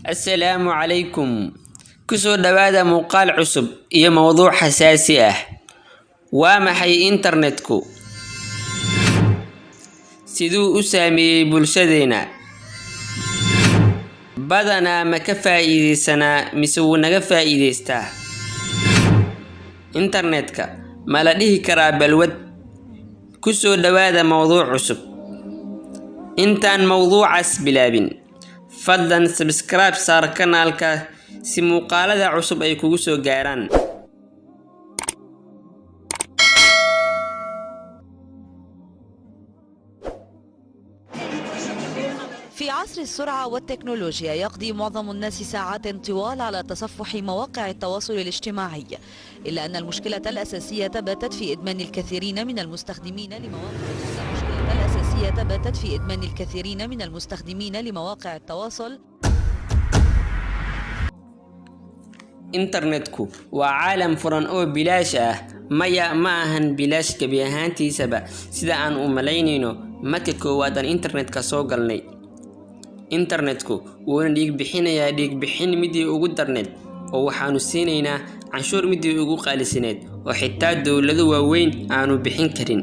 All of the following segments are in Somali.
السلام عليكم. كسو دوادا مقال عصب إيا موضوع حساسي ومحي إنترنتكو سيدو أسامي بلشدينا بدنا مكفا إيدي سنة مسونا كفا إيدي ستا إنترنتك مالديه كراب الود كسو دوادا موضوع عصب إنتان موضوع بلابن فضلا سبسكرايب صار كنالك si muuqaalada cusub ay kugu soo gaaraan. في عصر السرعة والتكنولوجيا يقضي معظم الناس ساعات طوال على تصفح مواقع التواصل الاجتماعي، إلا أن المشكلة الأساسية باتت في إدمان الكثيرين من المستخدمين لمواقع التواصل. إنترنتكو وعالم فرن أو بلاش مايا maahan bilaash gabi ahaantiisaba sida aan u malaynayno marka koowaad aan internet ka soo galnay. Internetku wuxuu dhiig bixin midii ugu darneed oo waxaanu siinaynaa canshuur midii ugu qaalisaneed oo xitaa dawladu waaweyn aanu bixin karin.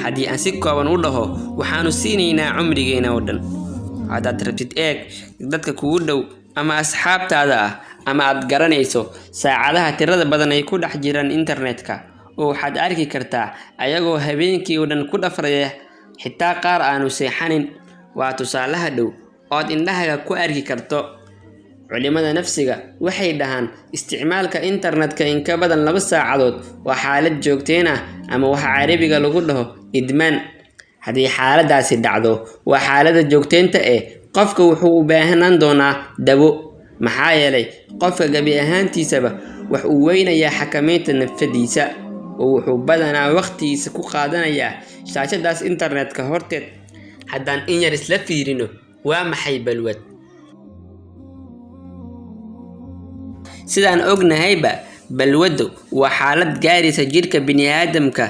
haddii aan si kooban u dhaho waxaanu siinaynaa cumrigeena oo dhan. haddaad rabtid eeg dadka kugu dhow ama asxaabtaada ama aad garanayso saacadaha tirada badan ay ku dhex jiraan internetka oo waxaad arki kartaa ayagoo habeenkii oo dhan ku dhafraya xitaa qaar aanu seexanin. waa tusaalaha dhow ood indhahaga ku arki karto. culimada nafsiga waxay dhahaan isticmaalka internetka in ka badan 2 saacadood waa xaalad joogteen ama waxa Carabiga lagu dhaho idmaan. haddii xaaladaasi dhacdo waa xaalada joogteenta qofka wuxuu u baahan doonaa dabo. maxaa yeelay qofka gabi ahaantiisaba wax uu weynayaa xakameynta nafsadiisa oo wuxuu badanaa waqtigiisa ku qaadanayaa shaashadaas internetka horteed. haddaan in yar isla fiirino waa maxay balwad. sidaan ognahayba balwadu waa xaalad gaaraysa jirka bini'aadamka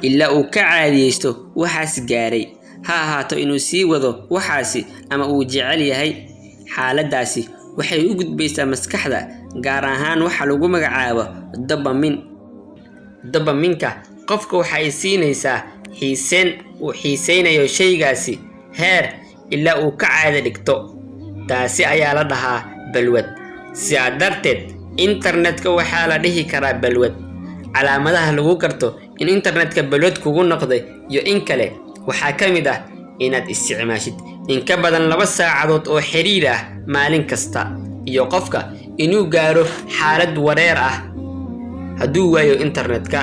ilaa uu ka caadiyeysto waxaas gaaray, ha ahaato inuu sii wado waxaasi ama uu jecel yahay. xaaladaasi waxay u gudbaysaa maskaxda gaar ahaan waxa lagu magacaabo dopamine-ka. qofka waxay siinaysaa uu xiiseynayo shaygaasi heer ilaa uu ka caado dhigto. taasi ayaa la dhahaa balwad. sidaa darteed internetka waxaa la dhihi karaa balwad. calaamadaha lagu garto in internetka balwad kugu noqday iyo in kale waxaa ka mid inaad isticmaashid in ka badan 2 saacadood oo xiriir maalin kasta, iyo qofka inuu gaaro xaalad wareer hadduu waayo internetka.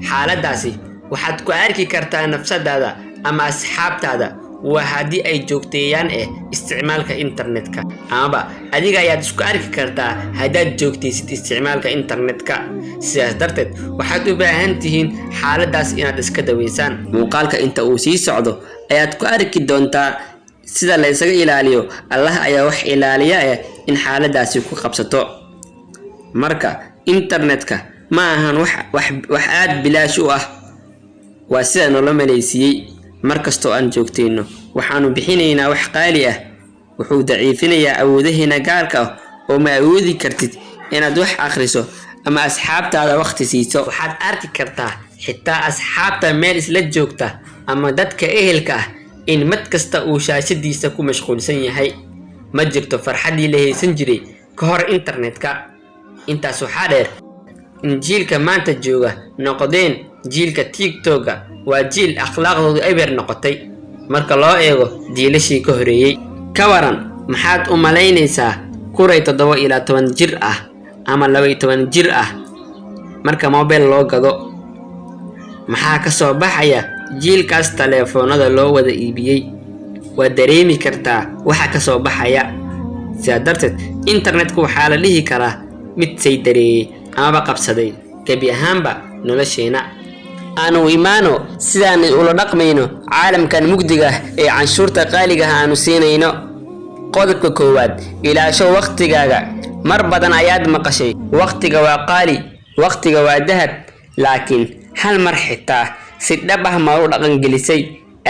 xaaladaasi waxaad ku arki kartaa nafsadaada ama asxaabtaada waa haddii ay joogteeyaan isticmaalka internetka, amaba adiga ayaad isku arki kartaa haddaad joogtaysid isticmaalka internetka. sidaas darteed waxaad u baahan tihiin xaaladaas inaad iska daweysaan. muuqaalka inta uu sii socdo ayaad ku arki doontaa sida la isaga ilaaliyo. Allah ayaa wax ilaaliya in xaaladaasi ku qabsato. marka internetka ma ahan wax aad bilaash u waa sida nolol maleysiyay. markastoo aan joogteyno waxaanu bixinaynaa wax qaali wuxuu daciifinayaa awoodaheena gaarka oo ma awoodi kartid inaad wax akhriso ama asxaabtaada waqti siiso. waxaad arki kartaa xitaa asxaabta meel isla joogta ama dadka ehelka in mid kasta uu shaashadiisa ku mashquulsan yahay. ma jirto farxadii la haysan jiray ka hor internetka. intaas waxaa dheer in jiilka maanta jooga noqdeen jiilka TikTok waa jiil akhlaaqdoodu eber noqotay marka loo eego jiilashii ka horeeyay. ka waran maxaad u malaynaysaa kuray 7 ilaa 10 jir ama 12 jir marka mobile loo gado? maxaa ka soo baxaya jiilkaas taleefoonada loo wada iibiyay? waa dareemi kartaa waxa ka soo baxaya. sidaa darteed internetku waxaa la dhihi karaa mid saydareeyay ama qabsaday gabi ahaanba nolosheena. aanu imaano sidaan ula dhaqmayno caalamkan mugdiga ee canshuurta qaaliga aanu siinayno. qodobka koowaad, ilaasho waqtigaaga. mar badan ayaad maqashay waqtiga waa qaali, waqtiga waa dahab, laakiin hal mar xitaa si dhab ma u dhaqan gelisay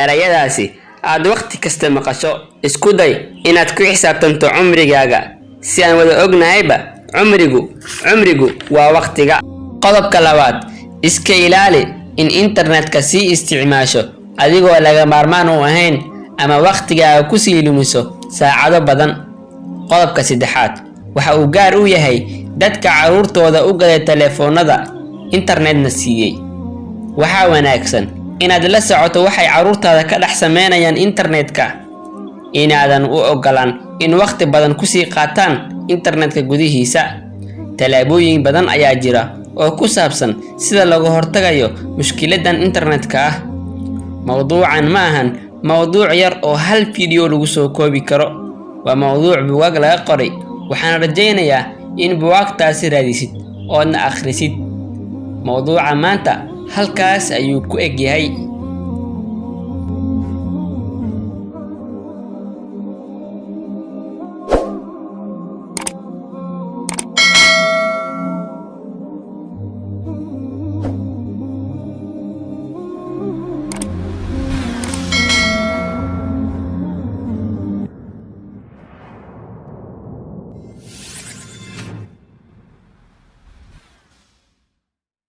erayadaasi aad waqti kasta maqasho? isku day inaad ku xisaabtanto cumrigaaga si aan wada ognahayba cumrigu waa waqtiga. qodobka labaad, iska ilaali in internetka sii isticmaasho adigoo laga maarmaan u ahayn ama waqtigaaga ku sii lumiso saacado badan. qodobka saddexaad, waxa uu gaar u yahay dadka caruurtooda u gaday telefoonada internetna siiyey. waxaa wanaagsan inaad la socoto waxay caruurtaada ka dhex sameynayaan internetka, inaadan u ogolaan in waqti badan kusii qaataan internetka gudihiisa. talaabooyin badan ayaa jira oo ku saabsan sida looga hortagayo mushkiladan internetka ah. mawduucan ma ahan mawduuc yar oo hal video lagu soo koobi karo, waa mawduuc buugaag laga qoray. waxaan rajaynayaa in buugaagtaasi raadisid oodna akhrisid. mawduuca maanta halkaas ayuu ku eg yahay.